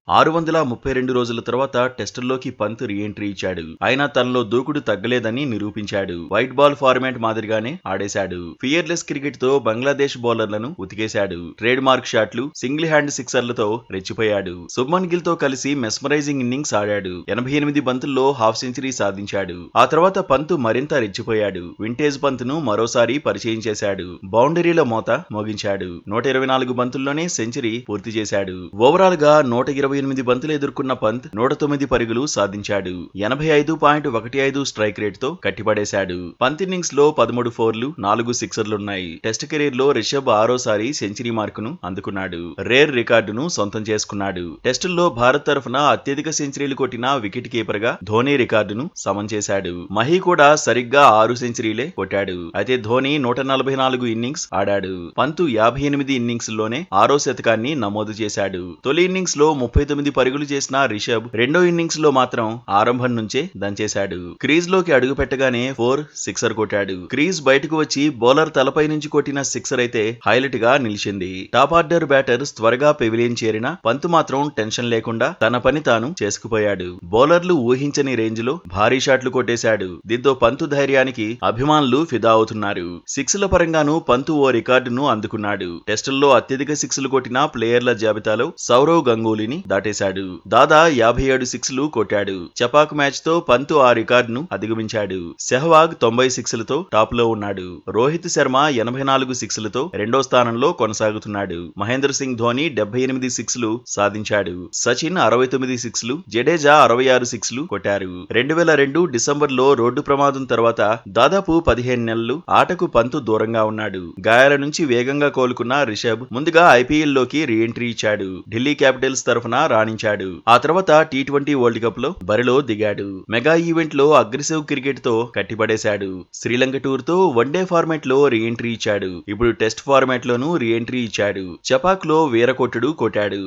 632 రోజుల తర్వాత టెస్టుల్లోకి Pant re entry ఇచ్చాడు. అయినా తనలో దూకుడు తగ్గలేదని నిరూపించాడు. వైట్ బాల్ ఫార్మాట్ మాదిరిగానే ఆడేశాడు. ఫియర్లెస్ క్రికెట్ తో బంగ్లాదేశ్ బౌలర్లను ఉతికేశాడు. ట్రేడ్ మార్క్ షాట్లు, సింగిల్ హ్యాండ్ సిక్సర్లతో రెచ్చిపోయాడు. శుభ్మన్ గిల్ తో కలిసి మెస్మరైజింగ్ ఇన్నింగ్స్ ఆడాడు. 88 బంతుల్లో హాఫ్ సెంచరీ సాధించాడు. ఆ తర్వాత పంత్ మరింత రెచ్చిపోయాడు. వింటేజ్ పంత్ ను మరోసారి పరిచయం చేశాడు. బౌండరీల మోత మోగించాడు. 124 బంతుల్లోనే సెంచరీ పూర్తి చేశాడు. ఓవరాల్ గా 128 బంతులు ఎదుర్కొన్న పంత్ 109 పరుగులు సాధించాడు. 85.15 స్ట్రైక్ రేట్ తో కట్టిపడేశాడు. పంత్ ఇన్నింగ్స్ లో 13 ఫోర్లు, 4 సిక్సర్లున్నాయి. టెస్ట్ కెరీర్ లో రిషబ్ ఆరోసారి సెంచరీ మార్కును అందుకున్నాడు. రేర్ రికార్డును సొంతం చేసుకున్నాడు. టెస్టుల్లో భారత్ తరఫున అత్యధిక సెంచరీలు కొట్టిన వికెట్ కీపర్ గా ధోనీ రికార్డును సమం చేశాడు. మహీ కూడా సరిగ్గా 6 సెంచరీలే కొట్టాడు. అయితే ధోనీ 144 ఇన్నింగ్స్ ఆడాడు. పంత్ 58 ఇన్నింగ్స్ లోనే 6వ శతకాన్ని నమోదు చేశాడు. తొలి ఇన్నింగ్స్ లో 39 పరుగులు చేసిన రిషబ్ రెండో ఇన్నింగ్స్ లో మాత్రం ఆరంభం నుంచే దంచేశాడు. క్రీజ్ లోకి అడుగు పెట్టగానే 4 సిక్సర్ కొట్టాడు. క్రీజ్ బయటకు వచ్చి బౌలర్ తలపై నుంచి కొట్టిన సిక్సర్ అయితే హైలైట్ గా నిలిచింది. టాప్ ఆర్డర్ బ్యాటర్స్ త్వరగా పెవిలియన్ చేరిన పంత్ మాత్రం టెన్షన్ లేకుండా తన పని తాను చేసుకుపోయాడు. బౌలర్లు ఊహించని రేంజ్ లో భారీ షాట్లు కొట్టేశాడు. దీంతో పంత్ ధైర్యానికి అభిమానులు ఫిదా అవుతున్నారు. సిక్స్ల పరంగానూ పంత్ ఓ రికార్డును అందుకున్నాడు. టెస్టుల్లో అత్యధిక సిక్స్లు కొట్టిన ప్లేయర్ల జాబితాలో సౌరవ్ గంగూలీని దాటేశాడు. దాదా 57 సిక్స్లు కొట్టాడు. చపాక్ మ్యాచ్ తో పంత్ ఆ రికార్డును అధిగమించాడు. సెహ్వాగ్ 90 సిక్స్లతో టాప్ లో ఉన్నాడు. రోహిత్ శర్మ 84 సిక్స్లతో రెండో స్థానంలో కొనసాగుతున్నాడు. మహేంద్ర సింగ్ ధోని 78 సిక్స్లు సాధించాడు. సచిన్ 69 సిక్స్లు, జడేజా 66 సిక్స్లు కొట్టారు. 2002 డిసెంబర్ లో రోడ్డు ప్రమాదం తర్వాత దాదాపు 15 నెలలు ఆటకు పంత్ దూరంగా ఉన్నాడు. గాయాల నుంచి వేగంగా కోలుకున్న రిషబ్ ముందుగా ఐపీఎల్ లోకి రీ ఎంట్రీ ఇచ్చాడు. ఢిల్లీ క్యాపిటల్స్ తరఫున రాణించాడు. ఆ తర్వాత టీ20 వరల్డ్ కప్ లో బరిలో దిగాడు. మెగా ఈవెంట్ లో అగ్రెసివ్ క్రికెట్ తో కట్టిపడేశాడు. శ్రీలంక టూర్ తో వన్డే ఫార్మాట్ లో రీ ఎంట్రీ ఇచ్చాడు. ఇప్పుడు టెస్ట్ ఫార్మాట్ లోనూ రీ ఎంట్రీ ఇచ్చాడు. చపాక్ లో వీరకొట్టుడు కొట్టాడు.